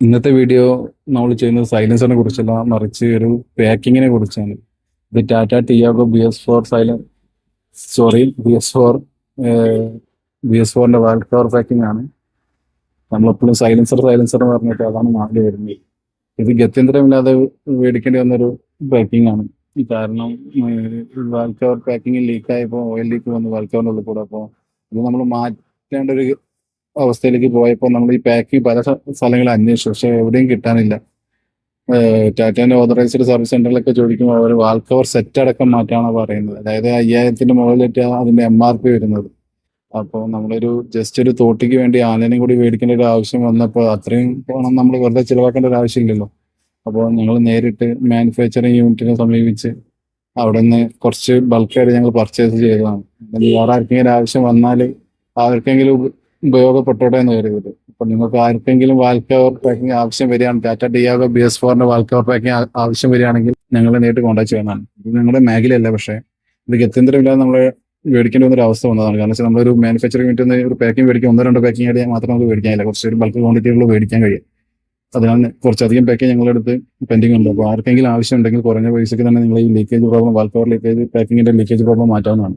ഇന്നത്തെ വീഡിയോ നമ്മൾ ചെയ്യുന്നത് സൈലൻസറിനെ കുറിച്ചല്ല, മറിച്ച് ഒരു പാക്കിങ്ങിനെ കുറിച്ചാണ്. ഇത് ടാറ്റ ടിയാഗോ BS4 BS4 BS4ന്റെ വാൽ കവർ പാക്കിംഗ് ആണ്. നമ്മളെപ്പോഴും സൈലൻസർ എന്ന് പറഞ്ഞിട്ട് അതാണ് നാട്ടിൽ വരുന്നത്. ഇത് ഗത്യന്തരമില്ലാതെ മേടിക്കേണ്ടി വന്നൊരു പാക്കിംഗ് ആണ്. ഈ കാരണം വാൽ കവർ പാക്കിംഗ് ലീക്കായപ്പോൾ ഓയിൽ ലീക്ക് വന്നു വാൽ കവറിൻ്റെ ഉള്ളിൽ കൂടെ. അപ്പോൾ ഇത് നമ്മൾ മാറ്റേണ്ട ഒരു അവസ്ഥയിലേക്ക് പോയപ്പോൾ നമ്മൾ ഈ പാക്കിംഗ് പല സ്ഥലങ്ങളിൽ അന്വേഷിച്ചു, പക്ഷെ എവിടെയും കിട്ടാനില്ല. ടാറ്റാന്റെ ഓതറൈസ്ഡ് സർവീസ് സെന്ററിലൊക്കെ ചോദിക്കുമ്പോൾ അവർ വാൽ കവർ സെറ്റ് അടക്കം മാറ്റാണ് പറയുന്നത്. അതായത് 5000 മുകളിലേറ്റ് അതിന്റെ MRP വരുന്നത്. അപ്പോൾ നമ്മളൊരു ജസ്റ്റ് ഒരു തോട്ടിക്ക് വേണ്ടി ആനേനെയും കൂടി മേടിക്കേണ്ട ഒരു ആവശ്യം വന്നപ്പോൾ അത്രയും പണം നമ്മൾ വെറുതെ ചിലവാക്കേണ്ട ഒരു ആവശ്യമില്ലല്ലോ. അപ്പോൾ ഞങ്ങൾ നേരിട്ട് മാനുഫാക്ചറിങ് യൂണിറ്റിനെ സമീപിച്ച് അവിടെ നിന്ന് കുറച്ച് ബൾക്കായിട്ട് ഞങ്ങൾ പർച്ചേസ് ചെയ്തതാണ്. വേറെ ആർക്കെങ്കിലും ആവശ്യം വന്നാൽ ആർക്കെങ്കിലും ഉപയോഗപ്പെട്ടോട്ടെ എന്ന് കരുതരുത്. അപ്പൊ നിങ്ങൾക്ക് ആർക്കെങ്കിലും വാൽ കവർ പാക്കിംഗ് ആവശ്യം വരികയാണ്, ടാറ്റ ടിയാഗോ BS4ന്റെ വാൽ കവർ പാക്കിംഗ് ആവശ്യം വരികയാണെങ്കിൽ ഞങ്ങളെ നേരിട്ട് കോൺടാക്ട് ചെയ്യുന്നതാണ്. ഇത് നിങ്ങളുടെ മേഖലയല്ല, പക്ഷേ ഇത് ഗത്യന്തരമില്ലാതെ നമ്മൾ മേടിക്കേണ്ടി വന്നൊരു അവസ്ഥ വന്നതാണ്. കാരണം വെച്ചാൽ നമ്മളൊരു മാനുഫാക്ചറിംഗ് യൂണിറ്റ് ഒരു പാക്കിംഗ് മേടിക്കും, 1-2 പാക്കിംഗ് ആയിട്ട് മാത്രം നമുക്ക് മേടിക്കാനില്ല, കുറച്ചൊരു ബൾക്ക് ക്വാണ്ടിറ്റികളിൽ മേടിക്കാൻ കഴിയും. അതിനാൽ കുറച്ചധികം പാക്കിംഗ് ഞങ്ങളുടെ അടുത്ത് പെൻഡിങ് ഉണ്ട്. അപ്പോൾ ആർക്കെങ്കിലും ആവശ്യം ഉണ്ടെങ്കിൽ കുറഞ്ഞ പൈസയ്ക്ക് തന്നെ നിങ്ങൾ ഈ ലീക്കേജ് പ്രോബ്ലം, വാൽ കവർ ലീക്കേജ് പാക്കിങ്ങിന്റെ ലീക്കേജ് പ്രോബ്ലം മാറ്റാവുന്നതാണ്.